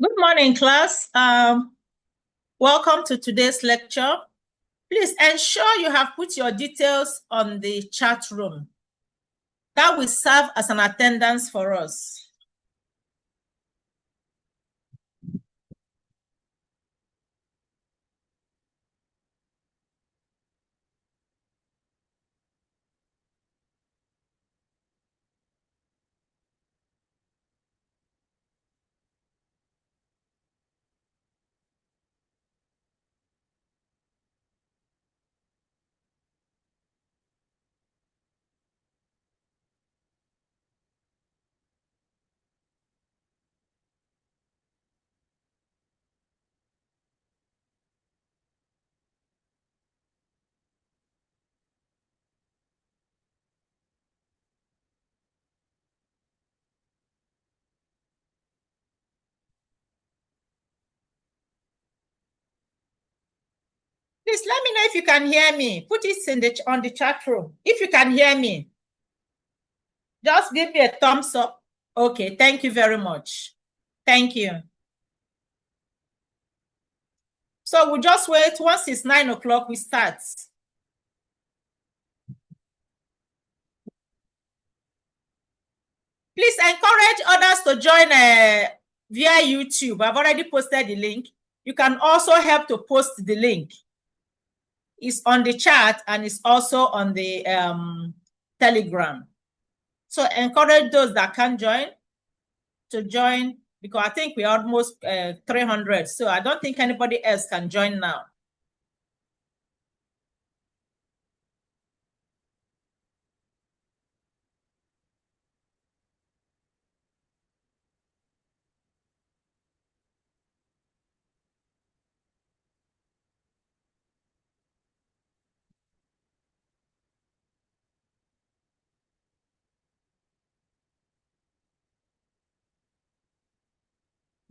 Good morning, class. Welcome to today's lecture. Please ensure you have put your details on the chat room. That will serve as an attendance for us. Please let me know if you can hear me. Put it on the chat room. If you can hear me, just give me a thumbs up. Okay, thank you very much. Thank you. So we'll just wait. Once it's 9 o'clock, we start. Please encourage others to join via YouTube. I've already posted the link. You can also help to post the link. It's on the chat and it's also on the Telegram. So encourage those that can join to join, because I think we're almost 300. So I don't think anybody else can join now.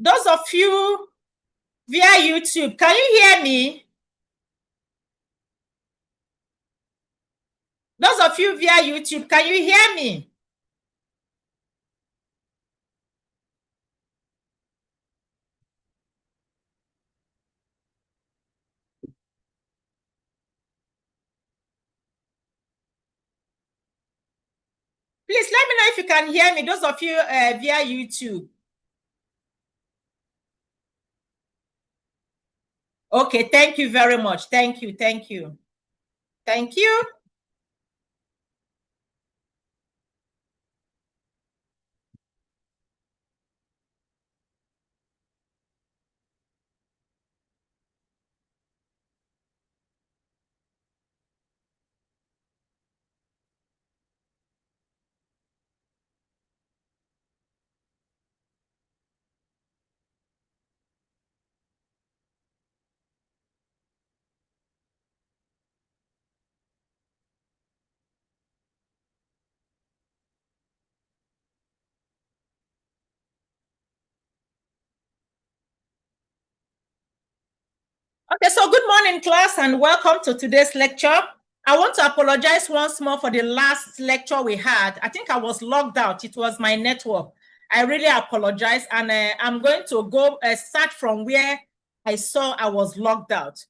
Those of you via YouTube, can you hear me? Those of you via YouTube, can you hear me? Please let me know if you can hear me, those of you via YouTube. Okay, thank you very much. Thank you, thank you. Thank you. Okay, so good morning, class, and welcome to today's lecture. I want to apologize once more for the last lecture we had. I think I was logged out. It was my network. I really apologize, and I'm going to go start from where I saw I was logged out.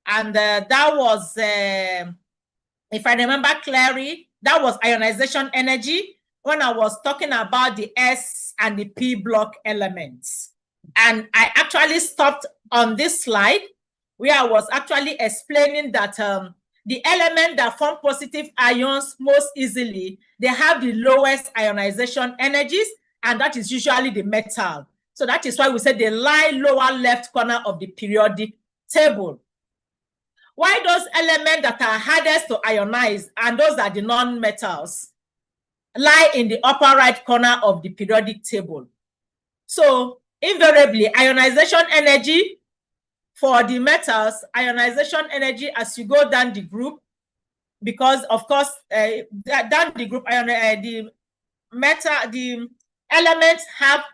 And that was, if I remember clearly, that was ionization energy when I was talking about the S and the P block elements. And I actually stopped on this slide where I was actually explaining that the element that form positive ions most easily, they have the lowest ionization energies, and that is usually the metal. So that is why we say they lie lower left corner of the periodic table. Why those elements that are hardest to ionize and those are the non-metals lie in the upper right corner of the periodic table. So invariably, ionization energy for the metals, ionization energy as you go down the group, because of course, down the group, the elements have,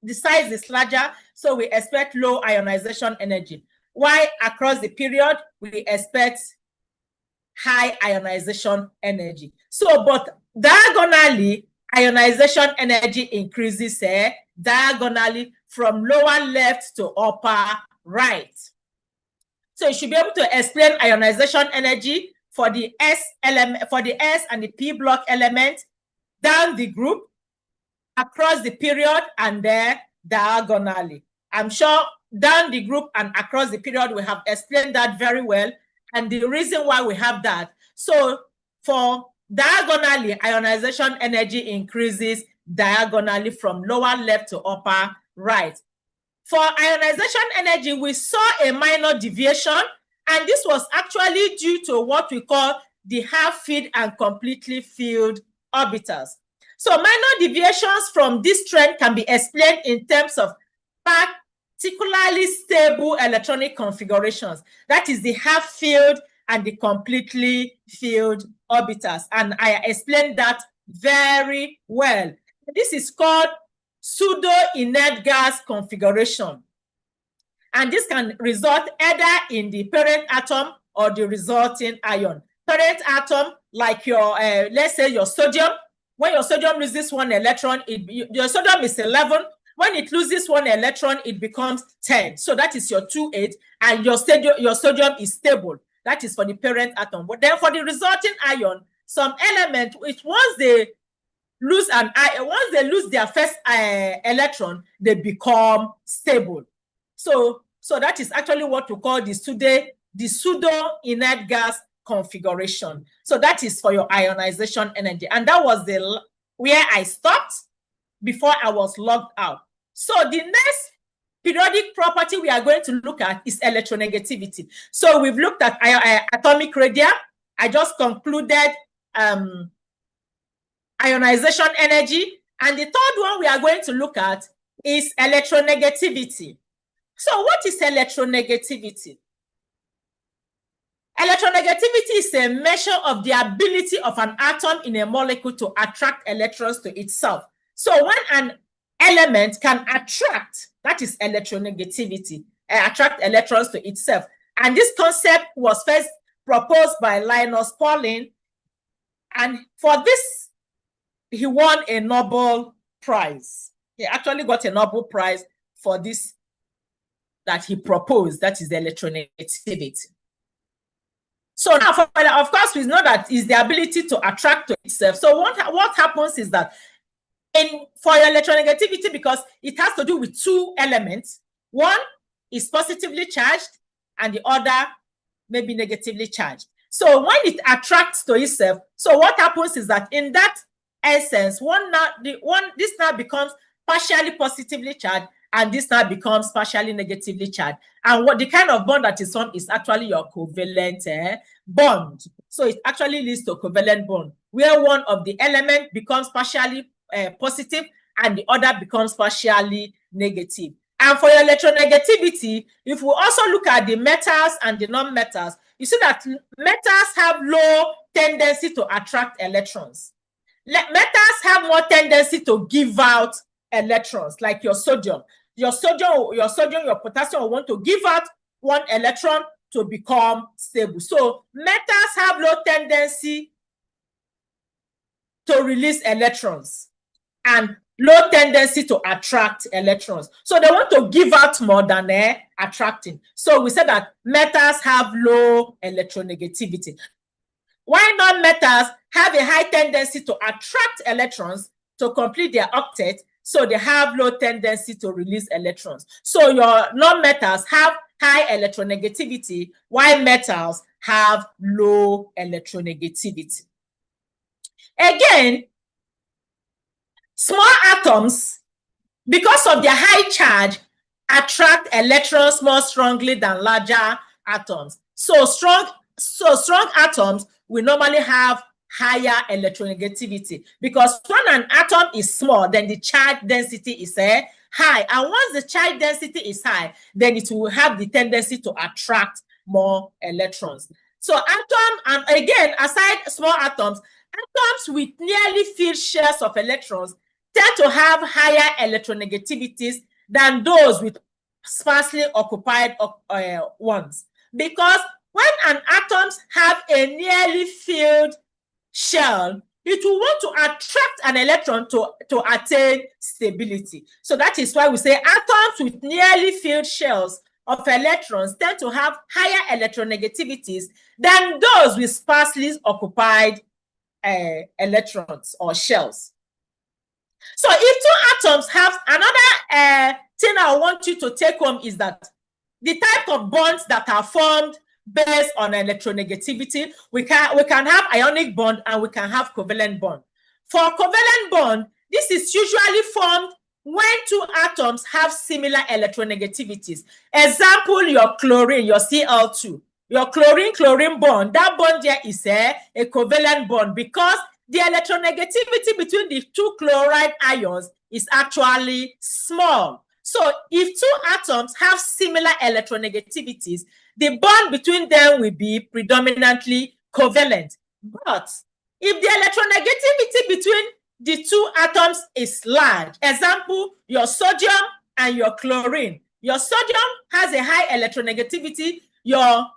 the size is larger, so we expect low ionization energy. Why across the period, we expect high ionization energy. So, but diagonally, ionization energy increases diagonally from lower left to upper right. So you should be able to explain ionization energy for the S element, for the S and the P block element down the group, across the period, and there diagonally. I'm sure down the group and across the period, we have explained that very well, and the reason why we have that. So for diagonally, ionization energy increases diagonally from lower left to upper right. For ionization energy, we saw a minor deviation, and this was actually due to what we call the half-filled and completely filled orbitals. So minor deviations from this trend can be explained in terms of particularly stable electronic configurations. That is the half-filled and the completely filled orbitals. And I explained that very well. This is called pseudo inert gas configuration, and this can result either in the parent atom or the resulting ion. Parent atom, like your let's say your sodium. When your sodium loses one electron, your sodium is 11. When it loses one electron, it becomes 10. So that is your 2,8, and your sodium is stable. That is for the parent atom. But then for the resulting ion, some element, which once they lose their first electron, they become stable. So that is actually what we call the pseudo inert gas configuration. So that is for your ionization energy, and that was where I stopped before I was logged out. So the next periodic property we are going to look at is electronegativity. So we've looked at atomic radii. I just concluded ionization energy, and the third one we are going to look at is electronegativity. So what is electronegativity? Electronegativity is a measure of the ability of an atom in a molecule to attract electrons to itself. So when an element can attract, that is electronegativity, attract electrons to itself. And this concept was first proposed by Linus Pauling, and for this, he won a Nobel Prize. He actually got a Nobel Prize for this that he proposed, that is electronegativity. So now, of course, we know that is the ability to attract to itself. So what happens is that for electronegativity, because it has to do with two elements, one is positively charged and the other may be negatively charged. So when it attracts to itself, so what happens is that in that essence, this now becomes partially positively charged, and this now becomes partially negatively charged. And what the kind of bond that is formed is actually your covalent bond. So it actually leads to a covalent bond, where one of the element becomes partially positive and the other becomes partially negative. And for your electronegativity, if we also look at the metals and the non-metals, you see that metals have low tendency to attract electrons. Metals have more tendency to give out electrons, like your sodium. Your potassium will want to give out one electron to become stable. So metals have low tendency to release electrons and low tendency to attract electrons. So they want to give out more than they're attracting. So we said that metals have low electronegativity. Why non-metals have a high tendency to attract electrons to complete their octet, so they have low tendency to release electrons. So your non-metals have high electronegativity, while metals have low electronegativity. Again, small atoms, because of their high charge, attract electrons more strongly than larger atoms. So strong atoms will normally have higher electronegativity, because when an atom is small, then the charge density is high. And once the charge density is high, then it will have the tendency to attract more electrons. So atom, and again, aside small atoms with nearly filled shells of electrons tend to have higher electronegativities than those with sparsely occupied ones. Because when an atoms have a nearly filled shell, it will want to attract an electron to attain stability. So that is why we say atoms with nearly filled shells of electrons tend to have higher electronegativities than those with sparsely occupied electrons or shells. So if two atoms have another thing I want you to take home is that the type of bonds that are formed based on electronegativity, we can have ionic bond and we can have covalent bond. For covalent bond, this is usually formed when two atoms have similar electronegativities. Example, your chlorine, your Cl2. Your chlorine-chlorine bond, that bond there is a covalent bond because the electronegativity between the two chloride ions is actually small. So if two atoms have similar electronegativities, the bond between them will be predominantly covalent. But if the electronegativity between the two atoms is large, example, your sodium and your chlorine, your sodium has a high electronegativity, your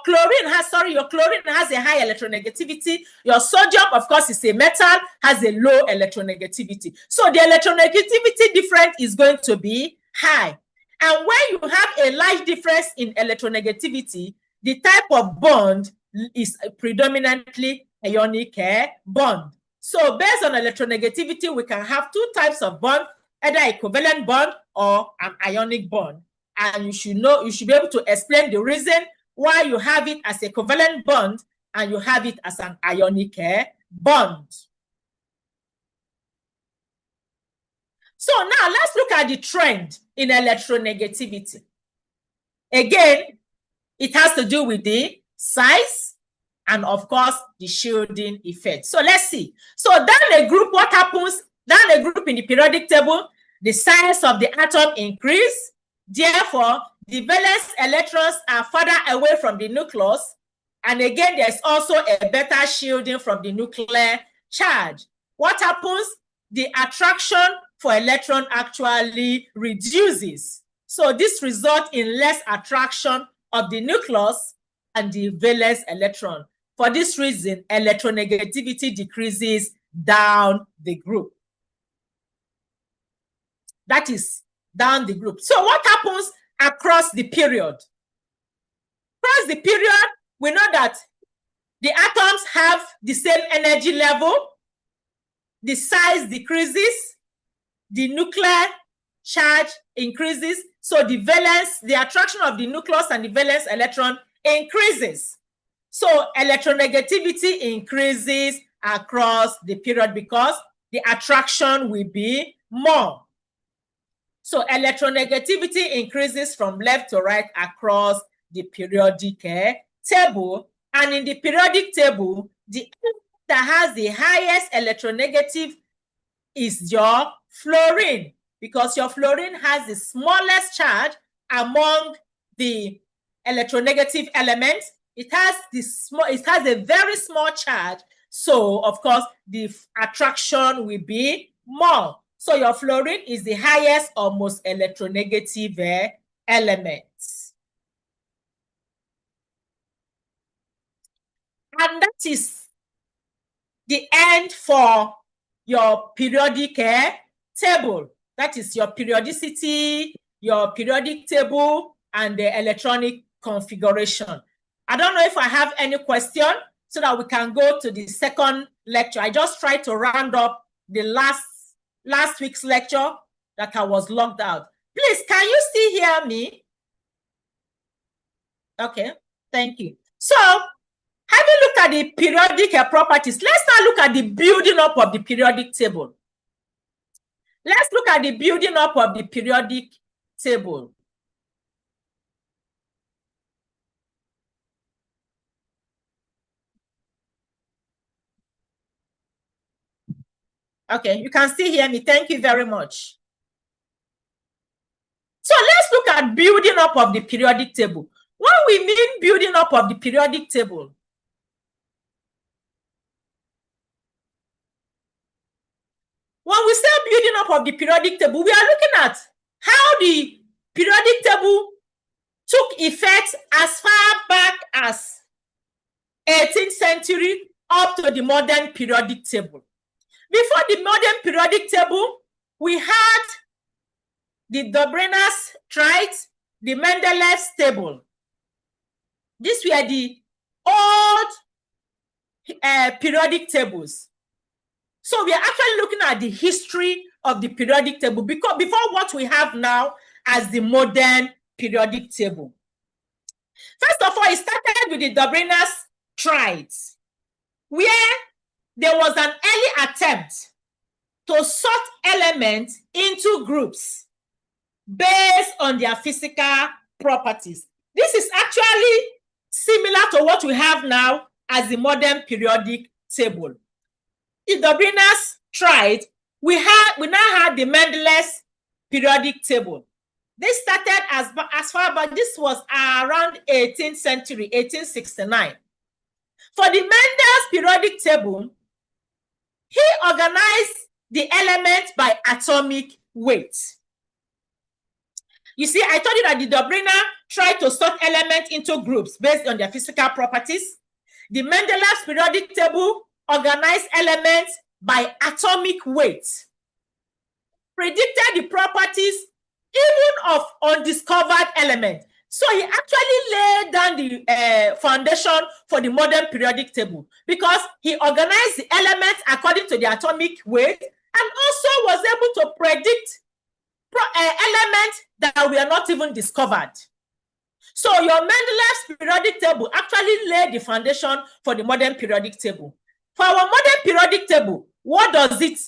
chlorine has a high electronegativity. Your sodium, of course, is a metal, has a low electronegativity. So the electronegativity difference is going to be high. And when you have a large difference in electronegativity, the type of bond is predominantly ionic bond. So based on electronegativity, we can have two types of bond, either a covalent bond or an ionic bond. And you should be able to explain the reason why you have it as a covalent bond and you have it as an ionic bond. So now let's look at the trend in electronegativity. Again, it has to do with the size and, of course, the shielding effect. So let's see. So down a group, what happens? Down a group in the periodic table, the size of the atom increase. Therefore, the valence electrons are further away from the nucleus. And again, there's also a better shielding from the nuclear charge. What happens? The attraction for electron actually reduces. So this results in less attraction of the nucleus and the valence electron. For this reason, electronegativity decreases down the group. That is down the group. So what happens across the period? Across the period, we know that the atoms have the same energy level, the size decreases, the nuclear charge increases, so the valence, the attraction of the nucleus and the valence electron increases. So electronegativity increases across the period because the attraction will be more. So electronegativity increases from left to right across the periodic table. And in the periodic table, the element that has the highest electronegative is your fluorine, because your fluorine has the smallest charge among the electronegative elements. It has a very small charge. So, of course, the attraction will be more. So your fluorine is the highest or most electronegative element. And that is the end for your periodic table. That is your periodicity, your periodic table, and the electronic configuration. I don't know if I have any question so that we can go to the second lecture. I just tried to round up the last week's lecture that I was logged out. Please, can you still hear me? Okay, thank you. So, having looked at the periodic properties, let's now look at the building up of the periodic table. Let's look at the building up of the periodic table. Okay, you can still hear me. Thank you very much. So let's look at building up of the periodic table. What we mean building up of the periodic table? When we say building up of the periodic table, we are looking at how the periodic table took effect as far back as 18th century up to the modern periodic table. Before the modern periodic table, we had the Dobryna's triads, the Mendeleev's table. These were the old periodic tables. So we are actually looking at the history of the periodic table before what we have now as the modern periodic table. First of all, it started with the Dobryna's triads, where there was an early attempt to sort elements into groups based on their physical properties. This is actually similar to what we have now as the modern periodic table. In Dobryna's triad, we now have the Mendeleev's periodic table. This started as far back, this was around 18th century, 1869. For the Mendel's periodic table, he organized the elements by atomic weight. You see, I told you that the Dobryna tried to sort elements into groups based on their physical properties. The Mendeleev's periodic table organized elements by atomic weight, predicted the properties even of undiscovered elements. So he actually laid down the foundation for the modern periodic table because he organized the elements according to the atomic weight and also was able to predict elements that were not even discovered. So your Mendeleev's periodic table actually laid the foundation for the modern periodic table. For our modern periodic table, what does it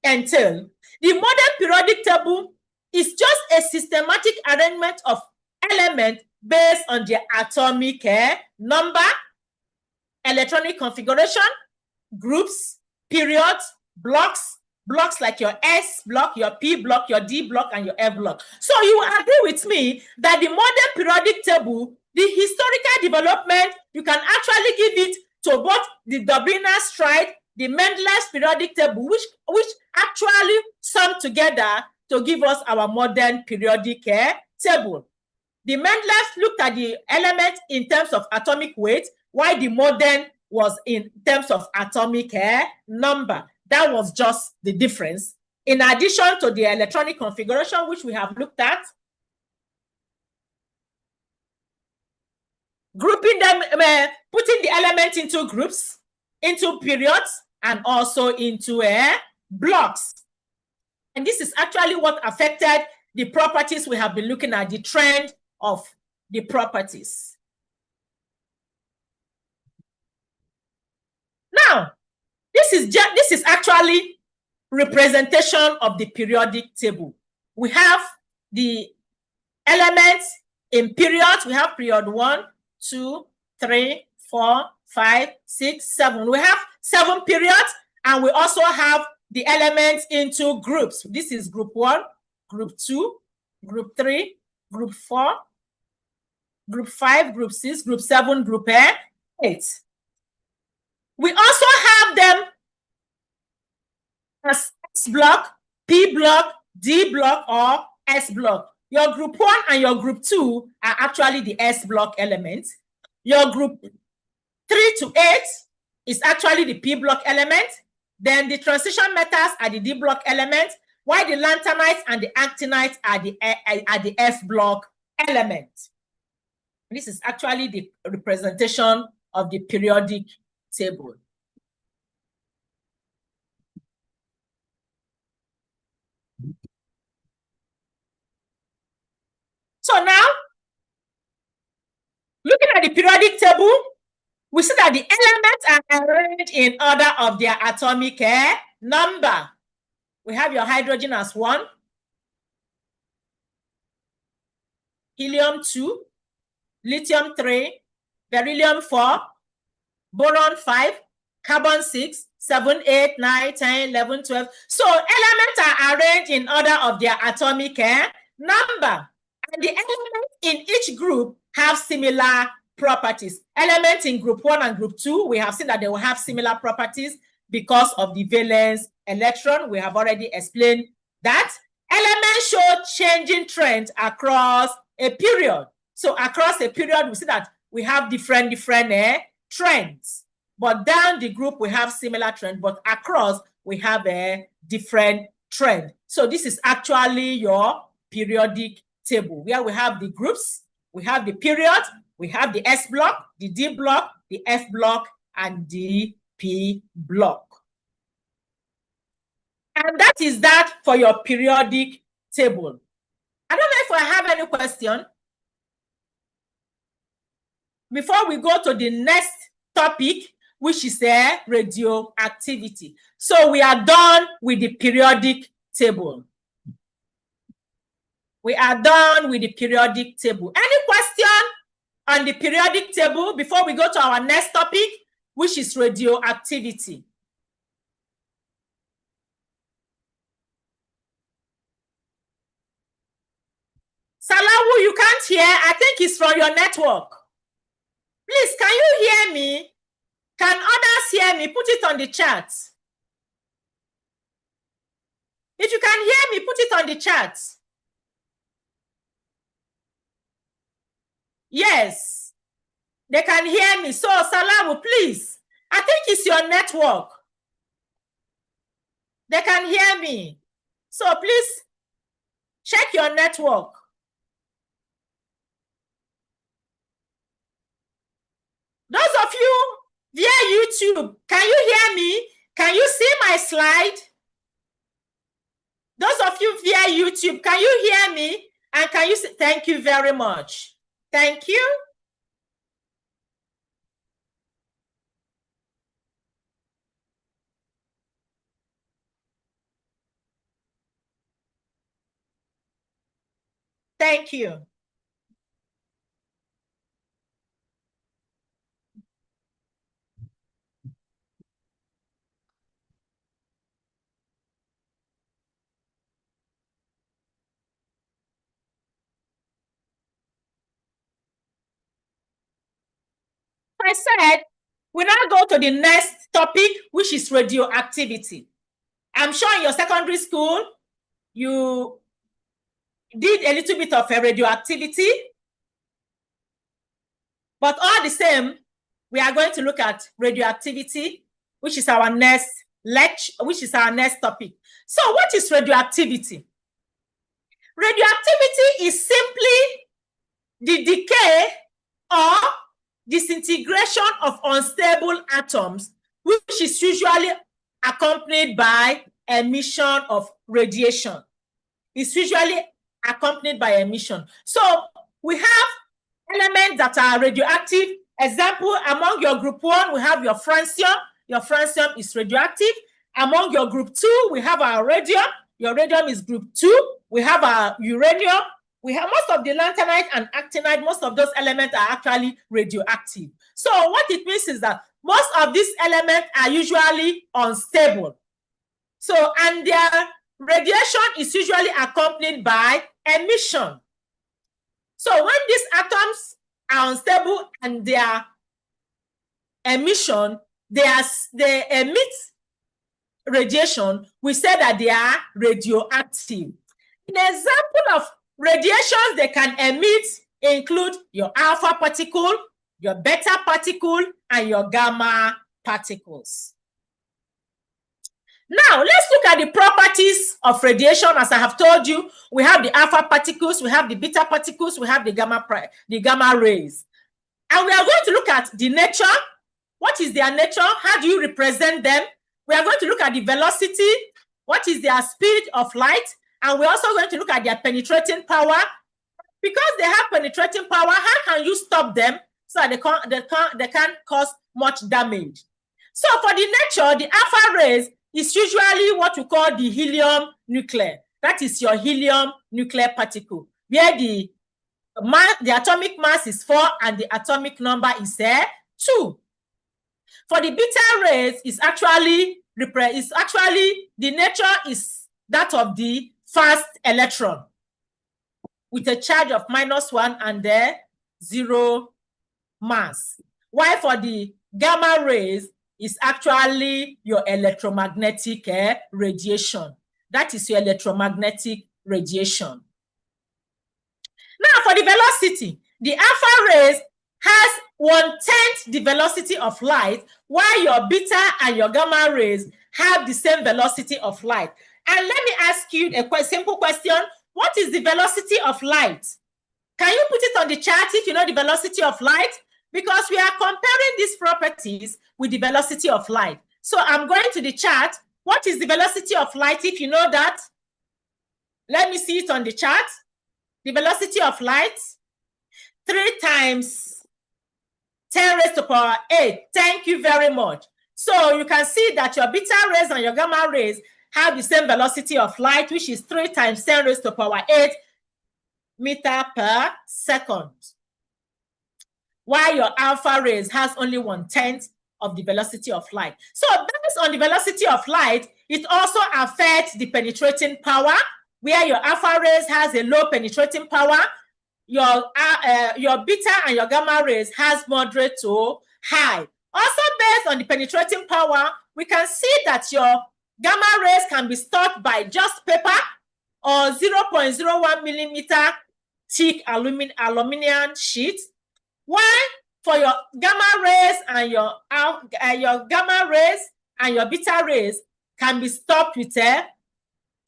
entail? The modern periodic table is just a systematic arrangement of elements based on their atomic number, electronic configuration, groups, periods, blocks like your S block, your P block, your D block, and your F block. So you will agree with me that the modern periodic table, the historical development, you can actually give it to both the Dobryna's triad, the Mendeleev's periodic table, which actually sum together to give us our modern periodic table. The Mendeleev looked at the elements in terms of atomic weight, while the modern was in terms of atomic number. That was just the difference. In addition to the electronic configuration, which we have looked at, grouping them, putting the elements into groups, into periods, and also into blocks. And this is actually what affected the properties we have been looking at, the trend of the properties. Now, this is actually representation of the periodic table. We have the elements in periods. We have period 1, 2, 3, 4, 5, 6, 7. We have 7 periods, and we also have the elements into groups. This is group 1, group 2, group 3, group 4, group 5, group 6, group 7, group 8. We also have them as S block, P block, D block, or S block. Your group 1 and your group 2 are actually the S block elements. Your group 3 to 8 is actually the P block element. Then the transition metals are the D block elements, while the lanthanides and the actinides are the F block elements. This is actually the representation of the periodic table. So now, looking at the periodic table, we see that the elements are arranged in order of their atomic number. We have your hydrogen as 1, helium 2, lithium 3, beryllium 4, boron 5, carbon 6, 7, 8, 9, 10, 11, 12. So elements are arranged in order of their atomic number. And the elements in each group have similar properties. Elements in group 1 and group 2, we have seen that they will have similar properties because of the valence electron. We have already explained that. Elements show changing trends across a period. So across a period, we see that we have different trends. but down the group we have similar trend, but across we have a different trend. So this is actually your periodic table where we have the groups, we have the period, we have the S block, the D block, the F block, and the P block. And that is that for your periodic table. I don't know if I have any question before we go to the next topic, which is radioactivity. So we are done with the periodic table. We are done with the periodic table. Any question on the periodic table before we go to our next topic, which is radioactivity? Salawu, you can't hear. I think it's from your network. Please, can you hear me? Can others hear me? Put it on the chat. If you can hear me, put it on the chat. Yes, they can hear me. So, Salawu, please. I think it's your network. They can hear me. So, please check your network. Those of you via YouTube, can you hear me? Can you see my slide? Those of you via YouTube, can you hear me? And can you see? Thank you very much. Thank you. Thank you. I said, we now go to the next topic, which is radioactivity. I'm sure in your secondary school, you did a little bit of a radioactivity, but all the same, we are going to look at radioactivity, which is our next lecture, which is our next topic. So what is radioactivity? Radioactivity is simply the decay or disintegration of unstable atoms, which is usually accompanied by emission of radiation. It's usually accompanied by emission. So we have elements that are radioactive. Example, among your group 1, we have your francium. Your francium is radioactive. Among your group 2, we have our radium. Your radium is group 2. We have our uranium. We have most of the lanthanide and actinide. Most of those elements are actually radioactive. So what it means is that most of these elements are usually unstable. So, and their radiation is usually accompanied by emission. So when these atoms are unstable and their emission, they emit radiation, we say that they are radioactive. An example of radiations they can emit include your alpha particle, your beta particle, and your gamma particles. Now, let's look at the properties of radiation. As I have told you, we have the alpha particles, we have the beta particles, we have the gamma rays. And we are going to look at the nature. What is their nature? How do you represent them? We are going to look at the velocity. What is their speed of light? And we're also going to look at their penetrating power. Because they have penetrating power, how can you stop them so that they can't cause much damage? So for the nature, the alpha rays is usually what we call the helium nuclear. That is your helium nuclear particle, where the atomic mass is 4 and the atomic number is 2. For the beta rays, is actually the nature is that of the fast electron with a charge of -1 and 0 mass. While for the gamma rays, is actually your electromagnetic radiation. That is your electromagnetic radiation. Now, for the velocity, the alpha rays has 1/10 the velocity of light, while your beta and your gamma rays have the same velocity of light. And let me ask you a simple question. What is the velocity of light? Can you put it on the chart if you know the velocity of light? Because we are comparing these properties with the velocity of light. So I'm going to the chart. What is the velocity of light if you know that? Let me see it on the chart. The velocity of light, 3 times 10 raised to power 8. Thank you very much. So you can see that your beta rays and your gamma rays have the same velocity of light, which is 3 times 10 raised to power 8 meter per second. While your alpha rays has only 1/10 of the velocity of light. So based on the velocity of light, it also affects the penetrating power, where your alpha rays has a low penetrating power, your beta and your gamma rays has moderate to high. Also based on the penetrating power, we can see that your gamma rays can be stopped by just paper or 0.01 millimeter thick aluminum sheet. While for your gamma rays and your gamma rays and your beta rays can be stopped with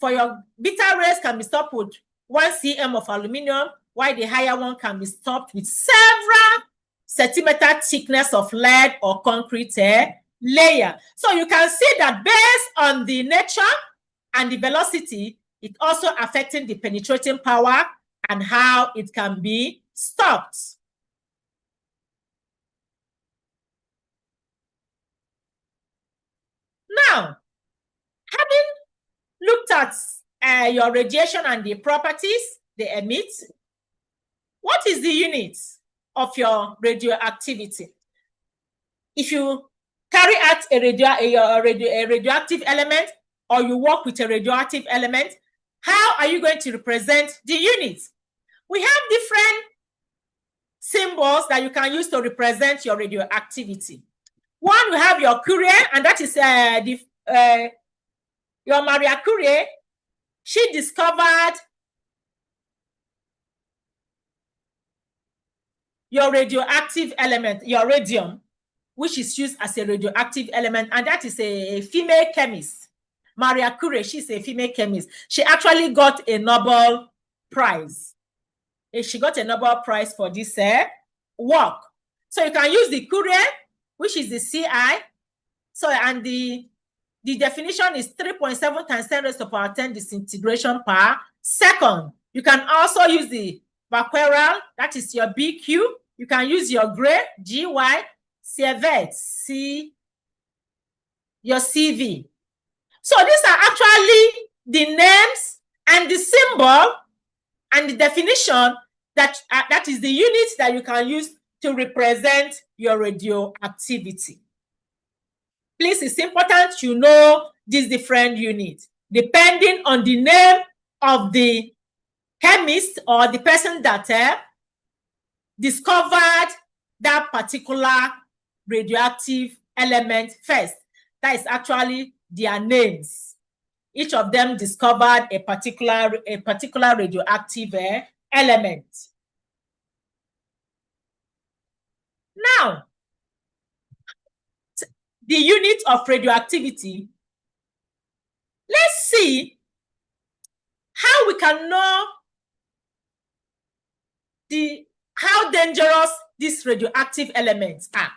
for your beta rays can be stopped with 1 cm of aluminum, while the higher one can be stopped with several centimeter thickness of lead or concrete layer. So you can see that based on the nature and the velocity, it also affecting the penetrating power and how it can be stopped. Now, having looked at your radiation and the properties they emit, what is the unit of your radioactivity? If you carry out a radioactive element, or you work with a radioactive element, how are you going to represent the unit? We have different symbols that you can use to represent your radioactivity. One, we have your Curie, and that is your Maria Curie. She discovered your radioactive element, your radium, which is used as a radioactive element, and that is a female chemist. Maria Curie, she's a female chemist. She actually got a Nobel Prize. She got a Nobel Prize for this work. So you can use the Curie, which is the Ci. So, and the definition is 3.7 times 10 raised to power 10 disintegration per second. You can also use the Becquerel, that is your BQ. You can use your Gray, GY, Sievert, your CV. So these are actually the names and the symbol and the definition that is the unit that you can use to represent your radioactivity. Please, it's important you know these different units. Depending on the name of the chemist or the person that discovered that particular radioactive element first. That is actually their names. Each of them discovered a particular radioactive element. Now, the unit of radioactivity, let's see how we can know how dangerous these radioactive elements are.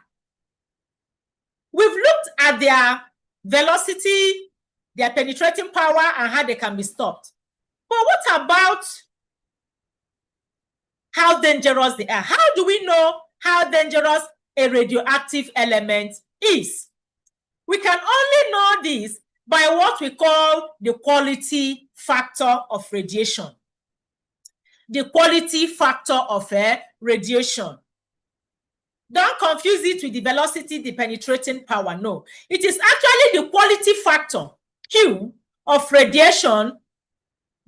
We've looked at their velocity, their penetrating power, and how they can be stopped. But what about how dangerous they are? How do we know how dangerous a radioactive element is? We can only know this by what we call the quality factor of radiation. The quality factor of radiation. Don't confuse it with the velocity, the penetrating power. No, it is actually the quality factor, Q, of radiation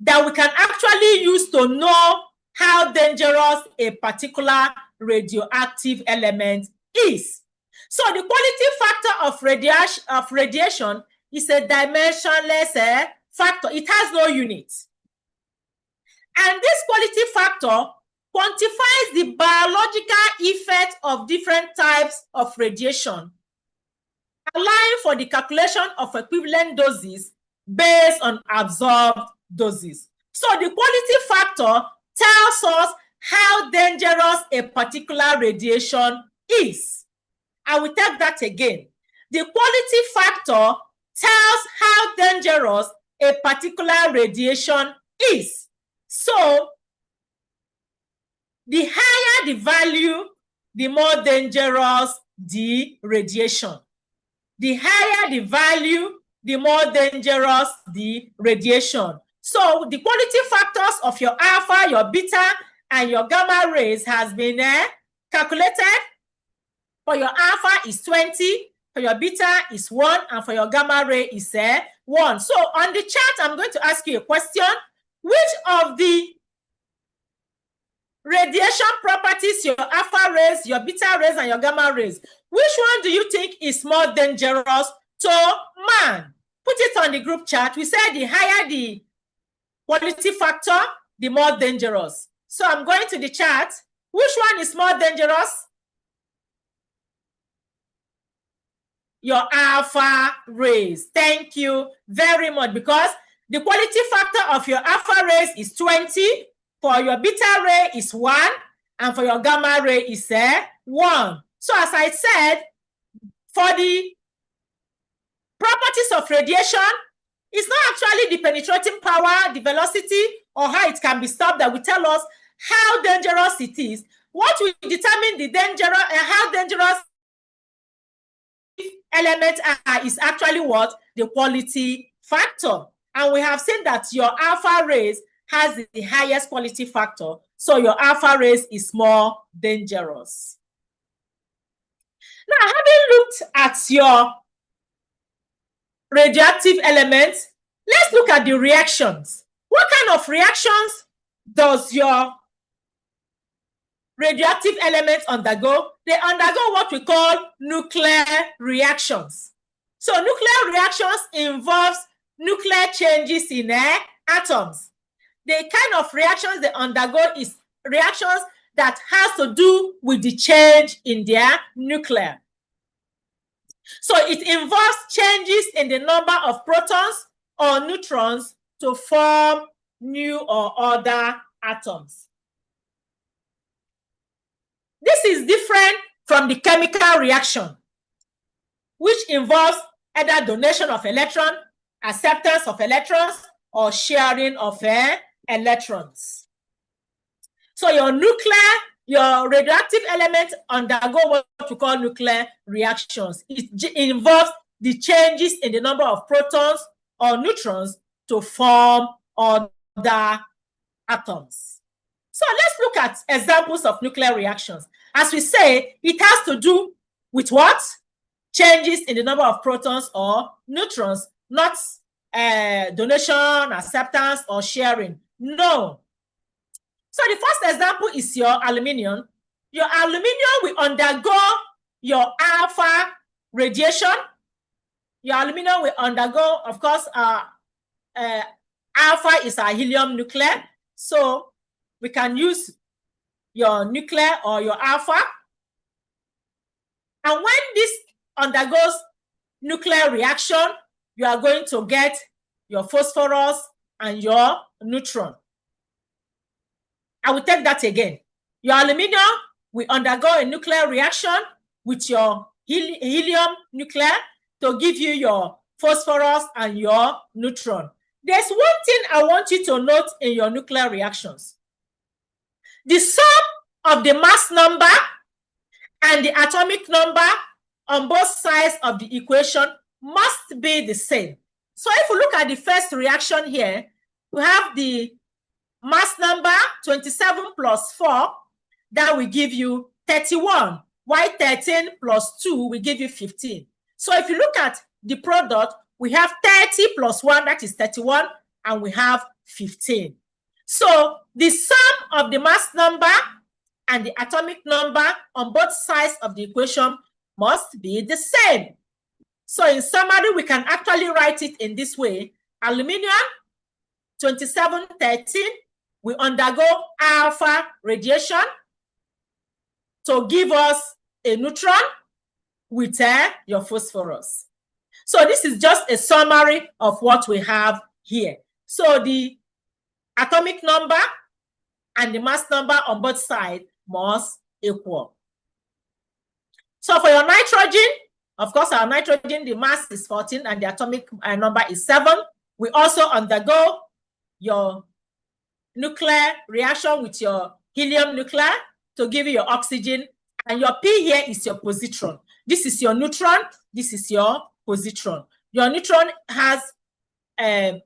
that we can actually use to know how dangerous a particular radioactive element is. So the quality factor of radiation is a dimensionless factor. It has no unit. And this quality factor quantifies the biological effect of different types of radiation, allowing for the calculation of equivalent doses based on absorbed doses. So the quality factor tells us how dangerous a particular radiation is. I will take that again. The quality factor tells how dangerous a particular radiation is. So the higher the value, the more dangerous the radiation. The higher the value, the more dangerous the radiation. So the quality factors of your alpha, your beta, and your gamma rays has been calculated. For your alpha is 20, for your beta is 1, and for your gamma ray is 1. So on the chart, I'm going to ask you a question. Which of the radiation properties, your alpha rays, your beta rays, and your gamma rays, which one do you think is more dangerous to man? Put it on the group chat. We said the higher the quality factor, the more dangerous. So I'm going to the chart. Which one is more dangerous? Your alpha rays. Thank you very much, because the quality factor of your alpha rays is 20, for your beta ray is 1, and for your gamma ray is 1. So as I said, for the properties of radiation, it's not actually the penetrating power, the velocity, or how it can be stopped that will tell us how dangerous it is. What will determine the how dangerous elements are is actually what? The quality factor. And we have seen that your alpha rays has the highest quality factor, so your alpha rays is more dangerous. Now, having looked at your radioactive elements, let's look at the reactions. What kind of reactions does your radioactive elements undergo? They undergo what we call nuclear reactions. So nuclear reactions involves nuclear changes in atoms. The kind of reactions they undergo is reactions that has to do with the change in their nuclear. So it involves changes in the number of protons or neutrons to form new or other atoms. This is different from the chemical reaction, which involves either donation of electrons, acceptance of electrons, or sharing of electrons. So your radioactive elements undergo what we call nuclear reactions. It involves the changes in the number of protons or neutrons to form other atoms. So let's look at examples of nuclear reactions. As we say, it has to do with what? Changes in the number of protons or neutrons, not donation, acceptance, or sharing. No. So the first example is your aluminium. Your aluminium will undergo your alpha radiation. Your aluminium will undergo, of course, alpha is our helium nuclear. So we can use your nuclear or your alpha. And when this undergoes nuclear reaction, you are going to get your phosphorus and your neutron. I will take that again. Your aluminium will undergo a nuclear reaction with your helium nuclear to give you your phosphorus and your neutron. There's one thing I want you to note in your nuclear reactions. The sum of the mass number and the atomic number on both sides of the equation must be the same. So if we look at the first reaction here, we have the mass number 27 plus 4, that will give you 31, while 13 plus 2 will give you 15. So if you look at the product, we have 30 plus 1, that is 31, and we have 15. So the sum of the mass number and the atomic number on both sides of the equation must be the same. So in summary, we can actually write it in this way. Aluminium, 27, 13, we undergo alpha radiation to give us a neutron with your phosphorus. So this is just a summary of what we have here. So the atomic number and the mass number on both sides must equal. So for your nitrogen, of course, our nitrogen, the mass is 14 and the atomic number is 7. We also undergo your nuclear reaction with your helium nuclei to give you your oxygen, and your P here is your positron. This is your neutron, this is your positron. Your neutron has a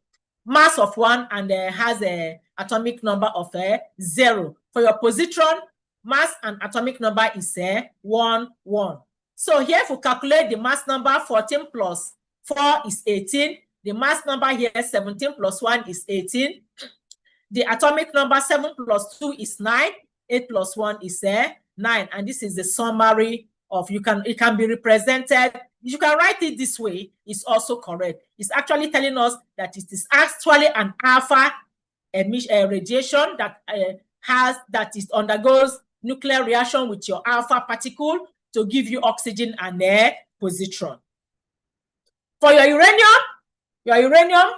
mass of 1 and has an atomic number of 0. For your positron, mass and atomic number is 1, 1. So here, if we calculate the mass number, 14 plus 4 is 18. The mass number here, 17 plus 1 is 18. The atomic number, 7 plus 2 is 9. 8 plus 1 is 9. And this is the summary of, it can be represented. You can write it this way. It's also correct. It's actually telling us that it is actually an alpha radiation that undergoes nuclear reaction with your alpha particle to give you oxygen and positron. For your uranium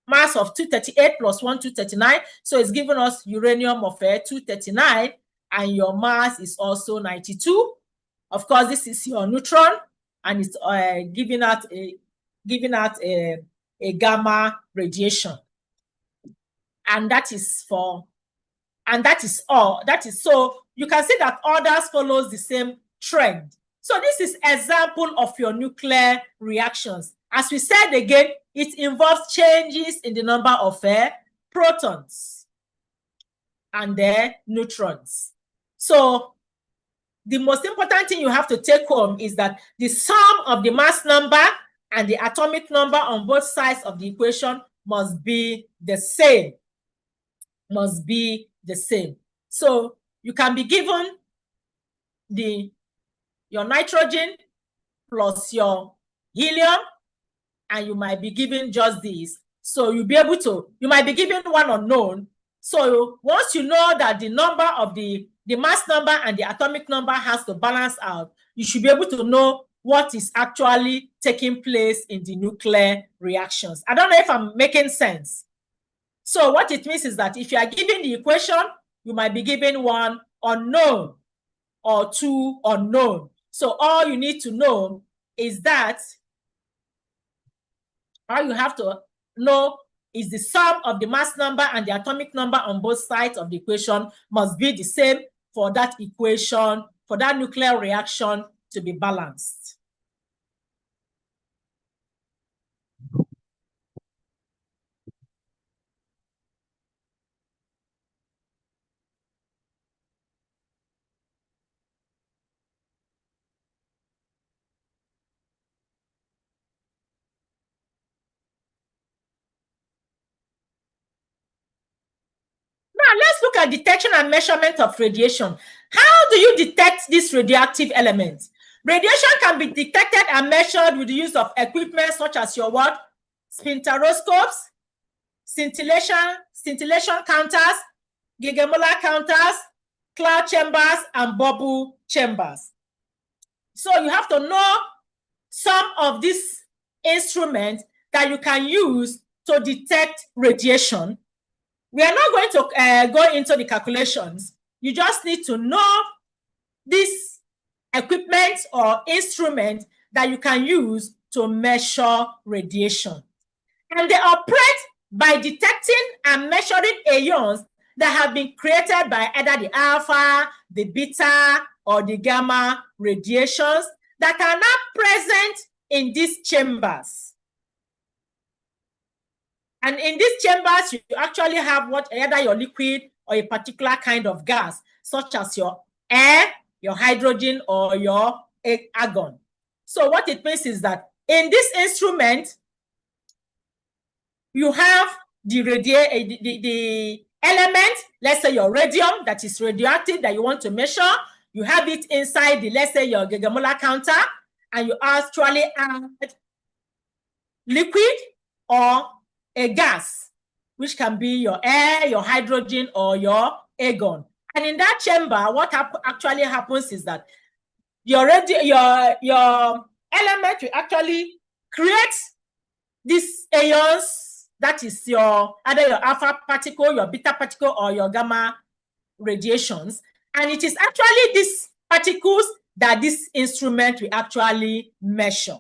mass of 238 plus 1, 239. So it's giving us uranium of 239, and your mass is also 92. Of course, this is your neutron, and it's giving out a gamma radiation. And that is all. So you can see that others follows the same trend. So this is example of your nuclear reactions. As we said again, it involves changes in the number of protons and neutrons. So the most important thing you have to take home is that the sum of the mass number and the atomic number on both sides of the equation must be the same. So you can be given your nitrogen plus your helium, and you might be given just this. So you might be given one unknown. So once you know that the number of the mass number and the atomic number has to balance out, you should be able to know what is actually taking place in the nuclear reactions. I don't know if I'm making sense. So what it means is that if you are given the equation, you might be given one unknown or two unknown. So all you need to know is that all you have to know is the sum of the mass number and the atomic number on both sides of the equation must be the same for that equation, for that nuclear reaction to be balanced. Now, let's look at detection and measurement of radiation. How do you detect these radioactive elements? Radiation can be detected and measured with the use of equipment such as your spectroscopes, scintillation counters, gigamolar counters, cloud chambers, and bubble chambers. So you have to know some of these instruments that you can use to detect radiation. We are not going to go into the calculations. You just need to know this equipment or instrument that you can use to measure radiation. And they operate by detecting and measuring ions that have been created by either the alpha, the beta, or the gamma radiations that are not present in these chambers. And in these chambers, you actually have either your liquid or a particular kind of gas, such as your air, your hydrogen, or your argon. So what it means is that in this instrument, you have the element, let's say your radium, that is radioactive, that you want to measure. You have it inside let's say your gigamolar counter, and you actually add liquid or a gas, which can be your air, your hydrogen, or your argon. And in that chamber, what actually happens is that your element will actually create these ions, that is your either your alpha particle, your beta particle, or your gamma radiations. And it is actually these particles that this instrument will actually measure.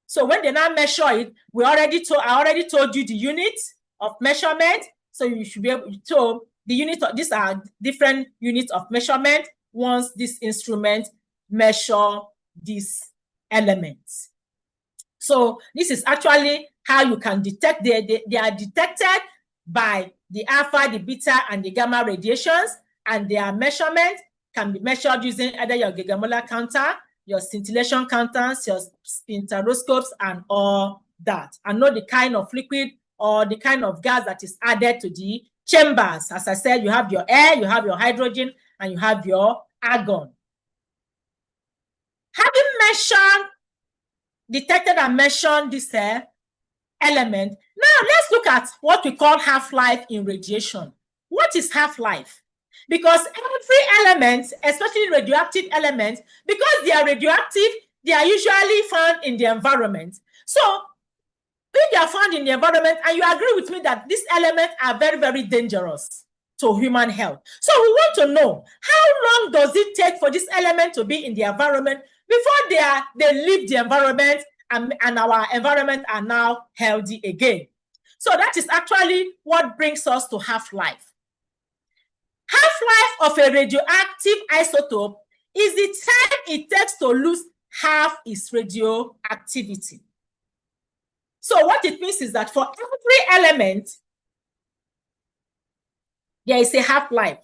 So when they now measure it, I already told you the unit of measurement. So you should be able to, the unit of, these are different units of measurement once this instrument measure these elements. So this is actually how you can detect. They are detected by the alpha, the beta, and the gamma radiations, and their measurement can be measured using either your gigamolar counter, your scintillation counters, your spectroscopes, and all that, and know the kind of liquid or the kind of gas that is added to the chambers. As I said, you have your air, you have your hydrogen, and you have your argon. Having detected and measured this element, now let's look at what we call half-life in radiation. What is half-life? Because every element, especially radioactive elements, because they are radioactive, they are usually found in the environment. So if they are found in the environment, and you agree with me that these elements are very, very dangerous to human health. So we want to know, how long does it take for this element to be in the environment before they leave the environment and our environment are now healthy again? So that is actually what brings us to half-life. Half-life of a radioactive isotope is the time it takes to lose half its radioactivity. So what it means is that for every element, there is a half-life.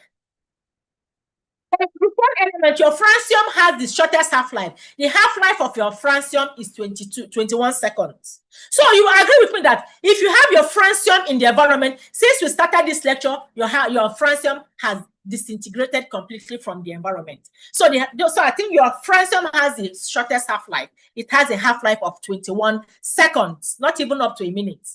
Element, your francium has the shortest half-life. The half-life of your francium is 21 seconds. So you agree with me that if you have your francium in the environment, since we started this lecture, your francium has disintegrated completely from the environment. So I think your francium has the shortest half-life. It has a half-life of 21 seconds, not even up to a minute.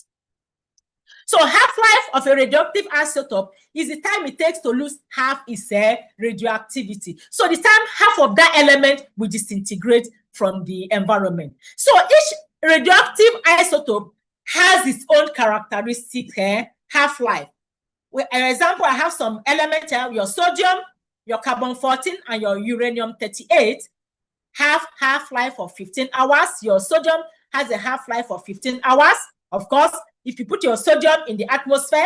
So half-life of a radioactive isotope is the time it takes to lose half its radioactivity. So the time half of that element will disintegrate from the environment. So each radioactive isotope has its own characteristic half-life. For example, I have some elements here, your sodium, your carbon-14, and your uranium-38 have half-life of 15 hours. Your sodium has a half-life of 15 hours. Of course, if you put your sodium in the atmosphere,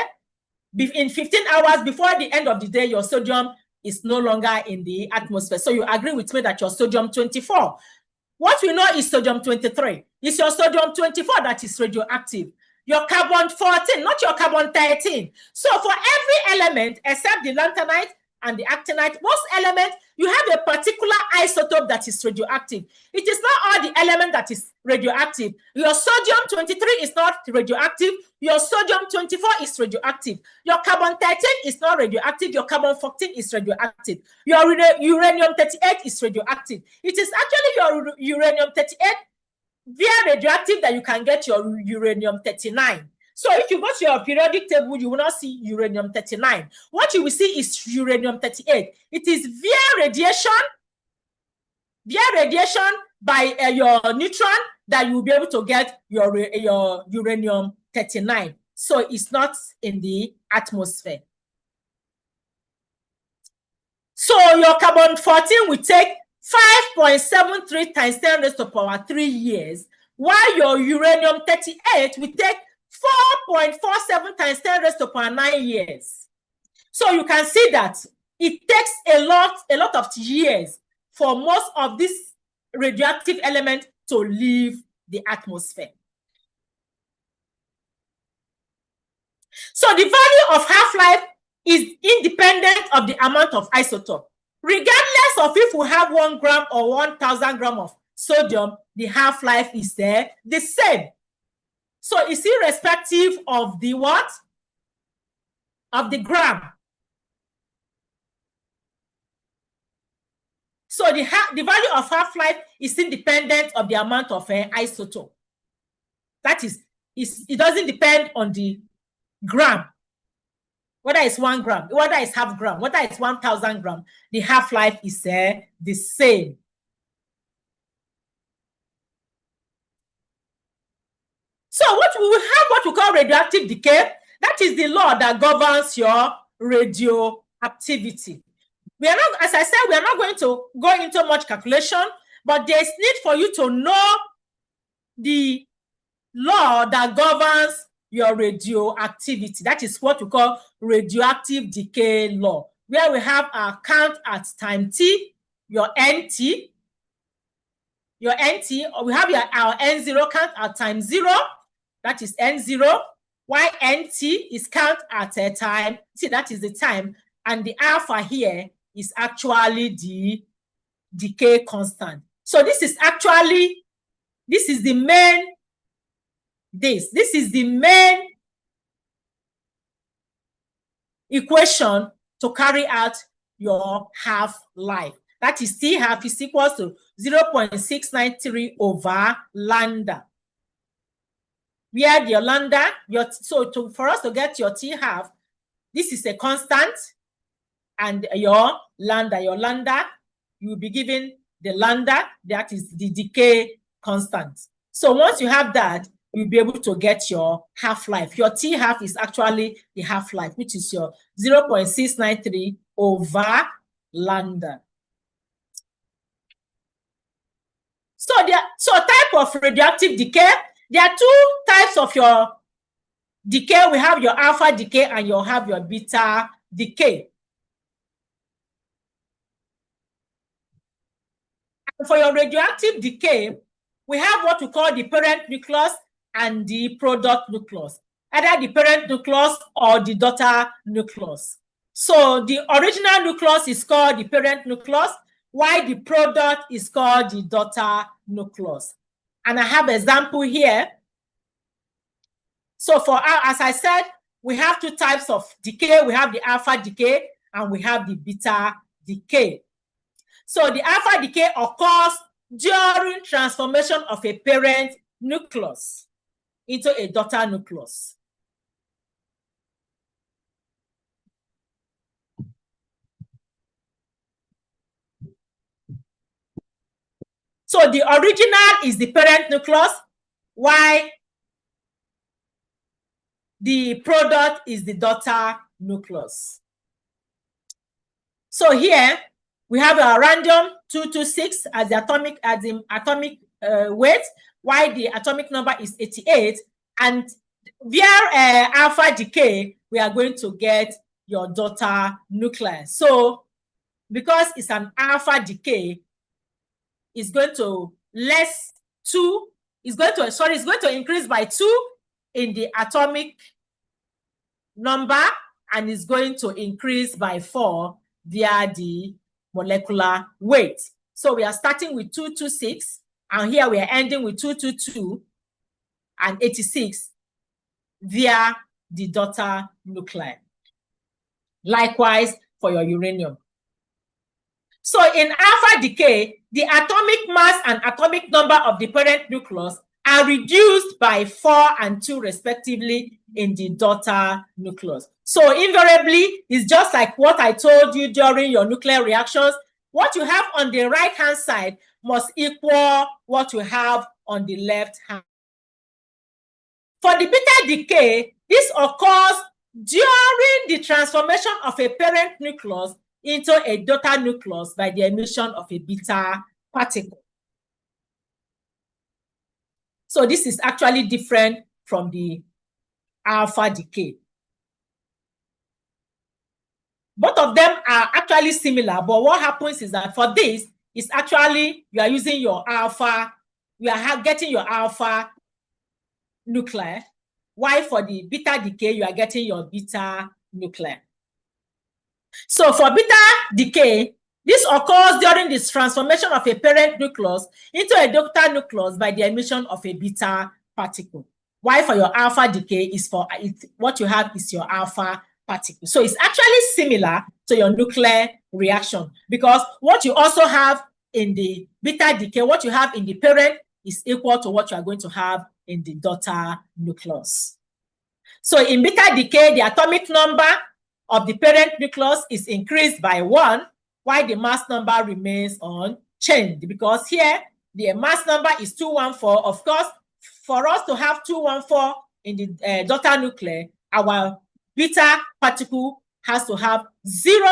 in 15 hours before the end of the day, your sodium is no longer in the atmosphere. So you agree with me that your sodium 24. What we know is sodium 23. It's your sodium 24 that is radioactive. Your carbon 14, not your carbon 13. So for every element except the lanthanide and the actinide, most elements, you have a particular isotope that is radioactive. It is not all the element that is radioactive. Your sodium 23 is not radioactive. Your sodium 24 is radioactive. Your carbon 13 is not radioactive. Your carbon 14 is radioactive. Your uranium 38 is radioactive. It is actually your uranium 38 via radioactive that you can get your uranium 39. So if you go to your periodic table, you will not see uranium 39. What you will see is uranium 38. It is via radiation by your neutron that you will be able to get your uranium 39. So it's not in the atmosphere. So your carbon 14 will take 5.73 times 10 raised to the power 3 years, while your uranium 38 will take 4.47 times 10 raised to the power 9 years. So you can see that it takes a lot of years for most of these radioactive elements to leave the atmosphere. So the value of half-life is independent of the amount of isotope. Regardless of if we have 1 gram or 1,000 grams of sodium, the half-life is the same. So it's irrespective of the what? Of the gram. So the value of half-life is independent of the amount of isotope. That is, it doesn't depend on the gram. whether it's 1 gram, whether it's half gram, whether it's 1,000 gram, the half-life is the same. So we will have what we call radioactive decay. That is the law that governs your radioactivity. We are not, as I said, we are not going to go into much calculation, but there's need for you to know the law that governs your radioactivity. That is what we call radioactive decay law, where we have our count at time t, your NT, or we have our N0 count at time 0, that is N0, while NT is count at a time t, that is the time, and the alpha here is actually the decay constant. So this is the main, this is the main equation to carry out your half-life. That is T half is equals to 0.693 over lambda. Where your lambda, for us to get your T half, this is a constant, and your lambda, you will be given the lambda, that is the decay constant. So once you have that, you'll be able to get your half-life. Your T half is actually the half-life, which is your 0.693 over lambda. So type of radioactive decay, there are 2 types of your decay. We have your alpha decay and you have your beta decay. And for your radioactive decay, we have what we call the parent nucleus and the product nucleus, either the parent nucleus or the daughter nucleus. So the original nucleus is called the parent nucleus, while the product is called the daughter nucleus. And I have an example here. So as I said, we have 2 types of decay. We have the alpha decay and we have the beta decay. So the alpha decay occurs during transformation of a parent nucleus into a daughter nucleus. So the original is the parent nucleus, while the product is the daughter nucleus. So here we have a random 226 as the atomic weight, while the atomic number is 88. And via alpha decay, we are going to get your daughter nucleus. So because it's an alpha decay, it's going to increase by 2 in the atomic number, and is going to increase by 4 via the molecular weight. So we are starting with 226, and here we are ending with 222 and 86 via the daughter nuclei. Likewise for your uranium. So in alpha decay, the atomic mass and atomic number of the parent nucleus are reduced by 4 and 2 respectively in the daughter nucleus. So invariably, it's just like what I told you during your nuclear reactions. What you have on the right-hand side must equal what you have on the left hand. For the beta decay, this occurs during the transformation of a parent nucleus into a daughter nucleus by the emission of a beta particle. So this is actually different from the alpha decay. Both of them are actually similar, but what happens is that for this, it's actually you are using your alpha, you are getting your alpha nuclei, while for the beta decay, you are getting your beta nuclei. So for beta decay, this occurs during this transformation of a parent nucleus into a daughter nucleus by the emission of a beta particle. While for your alpha decay is what you have is your alpha particle. So it's actually similar to your nuclear reaction, because what you also have in the beta decay, what you have in the parent is equal to what you are going to have in the daughter nucleus. So in beta decay, the atomic number of the parent nucleus is increased by 1, while the mass number remains unchanged. Because here, the mass number is 214. Of course, for us to have 214 in the daughter nucleus, our beta particle has to have 0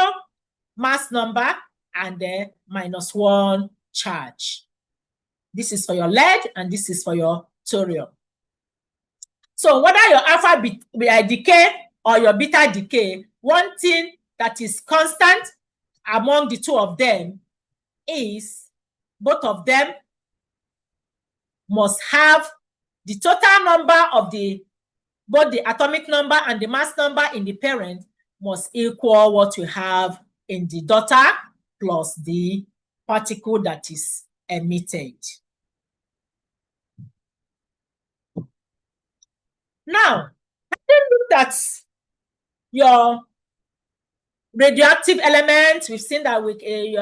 mass number and then -1 charge. This is for your lead and this is for your thorium. So whether your alpha decay or your beta decay, one thing that is constant among the two of them is both of them must have the total number of both the atomic number and the mass number in the parent must equal what you have in the daughter plus the particle that is emitted. Now, having looked at your radioactive elements, we've seen that with the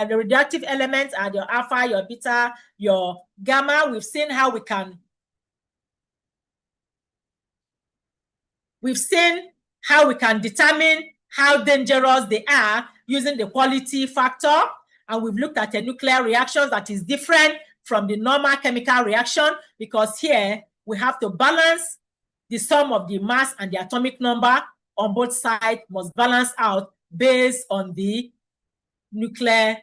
radioactive elements are your alpha, your beta, your gamma. We've seen how we can determine how dangerous they are using the quality factor, and we've looked at a nuclear reaction that is different from the normal chemical reaction, because here we have to balance the sum of the mass and the atomic number on both sides must balance out based on the nuclear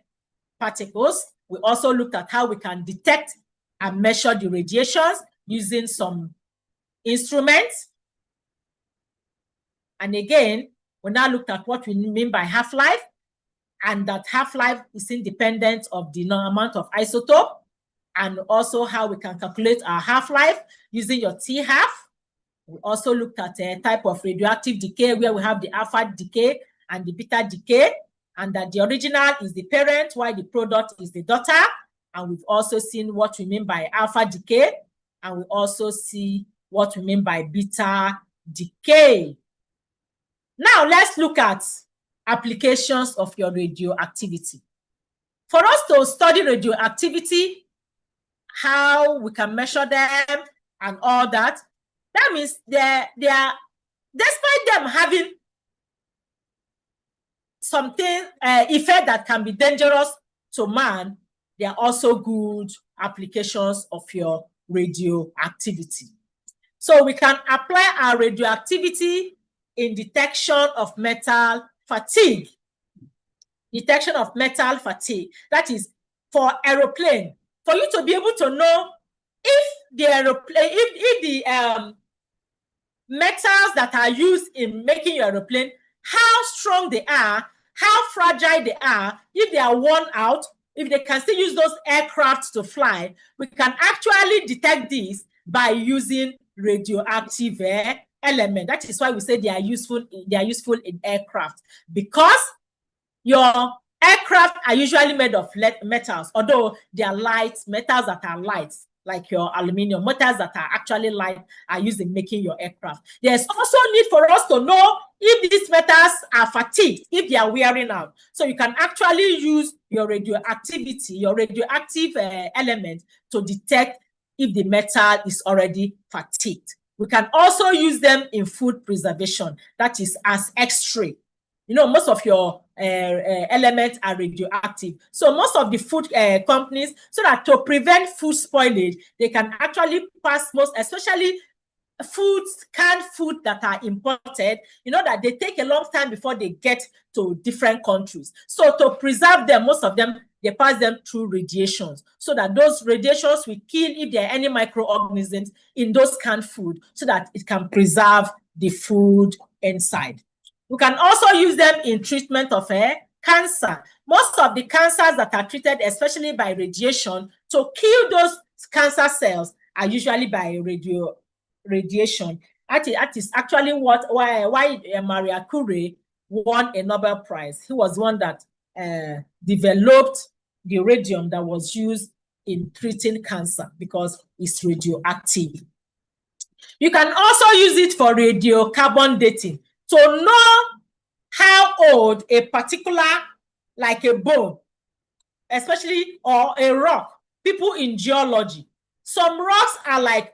particles. We also looked at how we can detect and measure the radiations using some instruments. And again, we now looked at what we mean by half-life, and that half-life is independent of the amount of isotope, and also how we can calculate our half-life using your T-half. We also looked at a type of radioactive decay where we have the alpha decay and the beta decay, and that the original is the parent while the product is the daughter. And we've also seen what we mean by alpha decay, and we also see what we mean by beta decay. Now let's look at applications of your radioactivity. For us to study radioactivity, how we can measure them and all that, that means they are, despite them having something effect that can be dangerous to man, they are also good applications of your radioactivity. So we can apply our radioactivity in detection of metal fatigue. Detection of metal fatigue. That is for aeroplane. For you to be able to know if the aeroplane, if the metals that are used in making your aeroplane, how strong they are, how fragile they are, if they are worn out, if they can still use those aircrafts to fly, we can actually detect this by using radioactive element. That is why we say they are useful in aircraft, because your aircraft are usually made of metals, although they are light metals that are light, like your aluminum. Metals that are actually light are used in making your aircraft. There's also need for us to know if these metals are fatigued, if they are wearing out. So you can actually use your radioactivity, your radioactive element to detect if the metal is already fatigued. We can also use them in food preservation, that is as X-ray. You know, most of your elements are radioactive. So most of the food companies, so that to prevent food spoilage, they can actually pass most, especially foods, canned food that are imported, you know that they take a long time before they get to different countries. So to preserve them, most of them, they pass them through radiations, so that those radiations will kill if there are any microorganisms in those canned food, so that it can preserve the food inside. We can also use them in treatment of cancer. Most of the cancers that are treated, especially by radiation, to kill those cancer cells are usually by radiation. That is actually why Marie Curie won a Nobel Prize. He was one that developed the radium that was used in treating cancer, because it's radioactive. You can also use it for radiocarbon dating, to know how old a particular, like a bone, especially, or a rock. People in geology, some rocks are like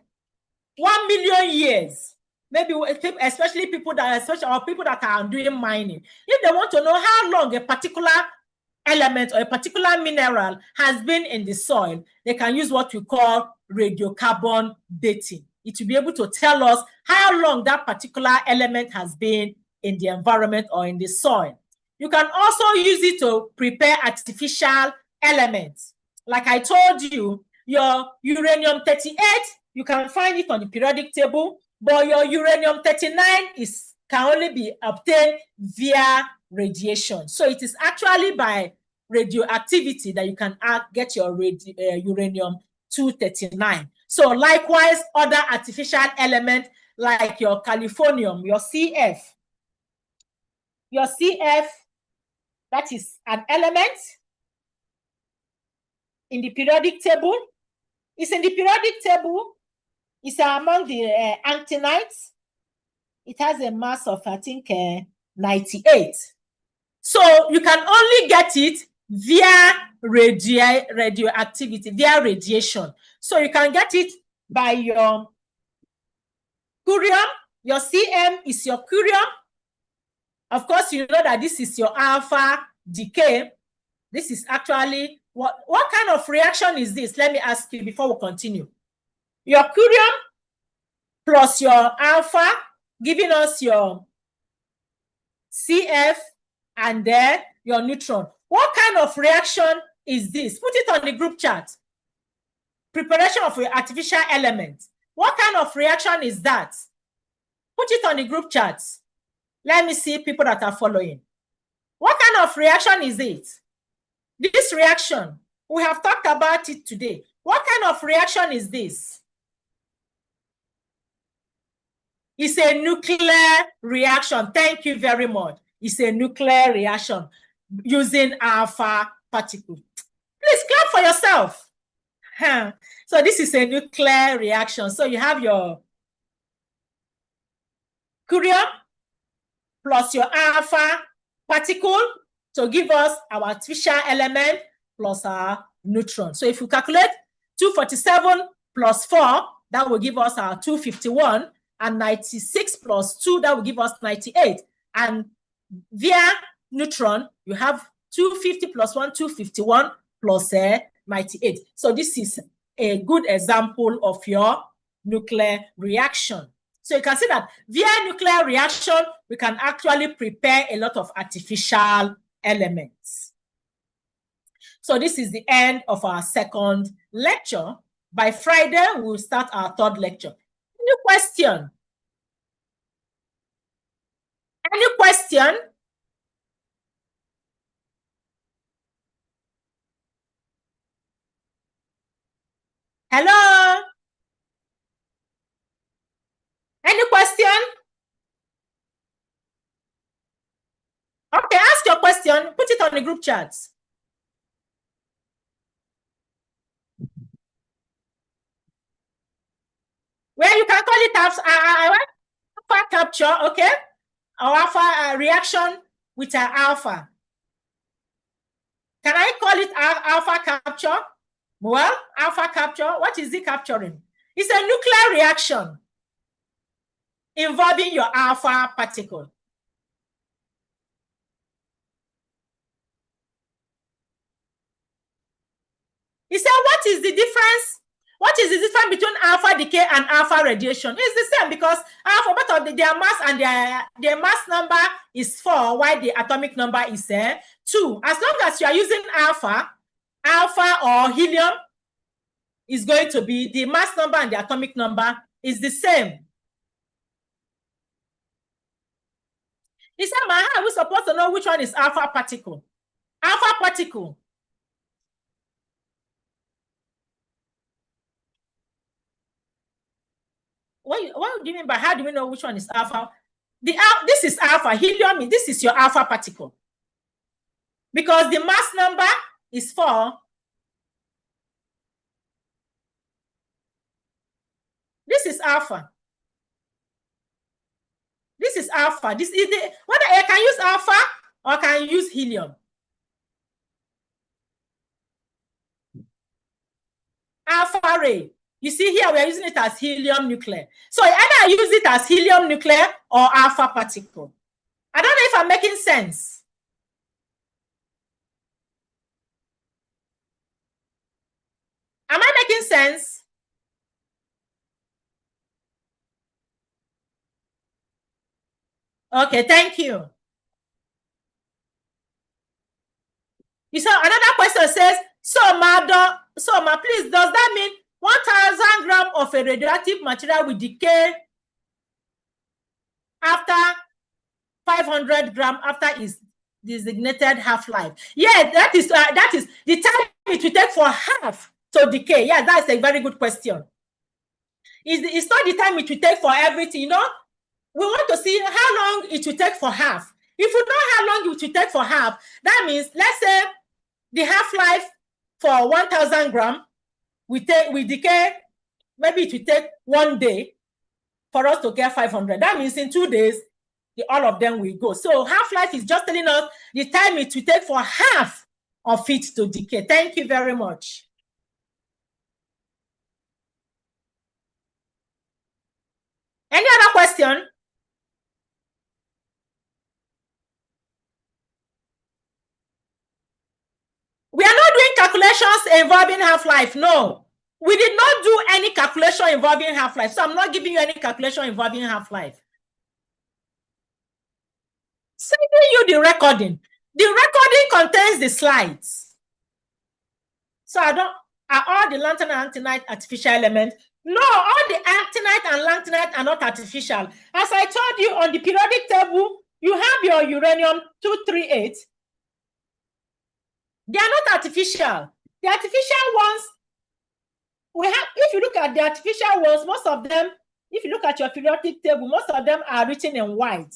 1 million years. maybe especially people that are doing mining, if they want to know how long a particular element or a particular mineral has been in the soil, they can use what we call radiocarbon dating. It will be able to tell us how long that particular element has been in the environment or in the soil. You can also use it to prepare artificial elements. Like I told you, your uranium-38, you can find it on the periodic table, but your uranium-39 can only be obtained via radiation. So it is actually by radioactivity that you can get your uranium-239. So likewise, other artificial elements like your californium, your CF. Your CF, that is an element in the periodic table. It's in the periodic table. It's among the actinides. It has a mass of, I think, 98. So you can only get it via radioactivity, via radiation. So you can get it by your curium. Your CM is your curium. Of course, you know that this is your alpha decay. This is actually, what kind of reaction is this? Let me ask you before we continue. Your curium plus your alpha giving us your CF and then your neutron. What kind of reaction is this? Put it on the group chat. Preparation of an artificial element. What kind of reaction is that? Put it on the group chat. Let me see people that are following. What kind of reaction is it? This reaction, we have talked about it today. What kind of reaction is this? It's a nuclear reaction. Thank you very much. It's a nuclear reaction using alpha particle. Please clap for yourself. So this is a nuclear reaction. So you have your curium plus your alpha particle to give us our artificial element plus our neutron. So if you calculate 247 plus 4, that will give us our 251, and 96 plus 2, that will give us 98. And via neutron, you have 250 plus 1, 251 plus 98. So this is a good example of your nuclear reaction. So you can see that via nuclear reaction, we can actually prepare a lot of artificial elements. So this is the end of our second lecture. By Friday, we'll start our third lecture. Any question? Any question? Hello? Any question? Okay, ask your question. Put it on the group chat. Well, you can call it alpha capture, okay? Or alpha reaction with an alpha. Can I call it alpha capture? Well, alpha capture, what is it capturing? It's a nuclear reaction involving your alpha particle. He said, what is the difference? What is the difference between alpha decay and alpha radiation? It's the same, because alpha, both of their mass and their mass number is 4, while the atomic number is 2. As long as you are using alpha or helium, is going to be the mass number and the atomic number is the same. He said, how are we supposed to know which one is alpha particle? Alpha particle. What do you mean by how do we know which one is alpha? This is alpha. Helium, this is your alpha particle. Because the mass number is 4. This is alpha. This is alpha. This is whether I can use alpha or can use helium. Alpha ray. You see here, we are using it as helium nuclear. So either I use it as helium nuclear or alpha particle. I don't know if I'm making sense. Am I making sense? Okay, thank you. You saw another question says, so ma, please, does that mean 1,000 grams of a radioactive material will decay after 500 grams after its designated half-life? Yeah, that is the time it will take for half to decay. Yeah, that's a very good question. It's not the time it will take for everything, you know. We want to see how long it will take for half. If we know how long it will take for half, that means, let's say the half-life for 1,000 grams we decay, maybe it will take 1 day for us to get 500. That means in 2 days, all of them will go. So half-life is just telling us the time it will take for half of it to decay. Thank you very much. Any other question? We are not doing calculations involving half-life. No, we did not do any calculation involving half-life. So I'm not giving you any calculation involving half-life. Sending you the recording. The recording contains the slides. So are all the lanthanide and actinide artificial elements? No, all the actinide and lanthanide are not artificial. As I told you on the periodic table, you have your uranium 238. They are not artificial. The artificial ones, we have, if you look at the artificial ones, most of them, if you look at your periodic table, most of them are written in white,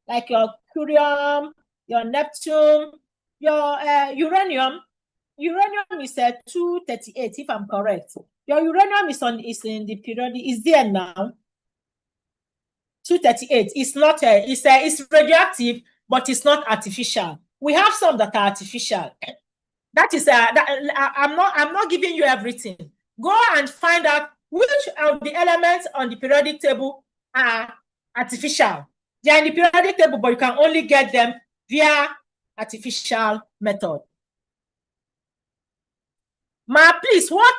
like your curium, your neptune, your uranium. Uranium is 238, if I'm correct. Your uranium is in the periodic, is there now. 238. It's not it's radioactive, but it's not artificial. We have some that are artificial. That is I'm not giving you everything. Go and find out which of the elements on the periodic table are artificial. They are in the periodic table, but you can only get them via artificial method. Ma, please, what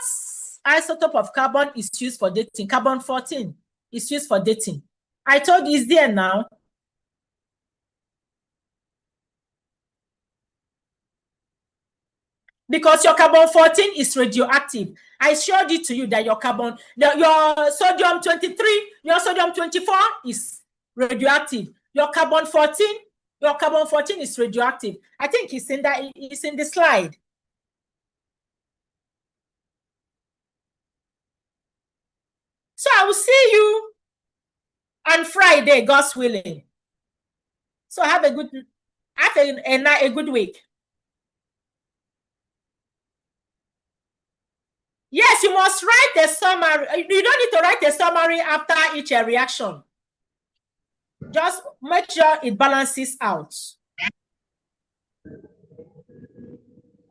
isotope of carbon is used for dating? Carbon 14 is used for dating. I told you, it's there now. Because your carbon 14 is radioactive. I showed it to you that your sodium 23, your sodium 24 is radioactive. Your carbon 14 is radioactive. I think it's in the slide. So I will see you on Friday, God's willing. So have a good week. Yes, you must write a summary. You don't need to write a summary after each reaction. Just make sure it balances out.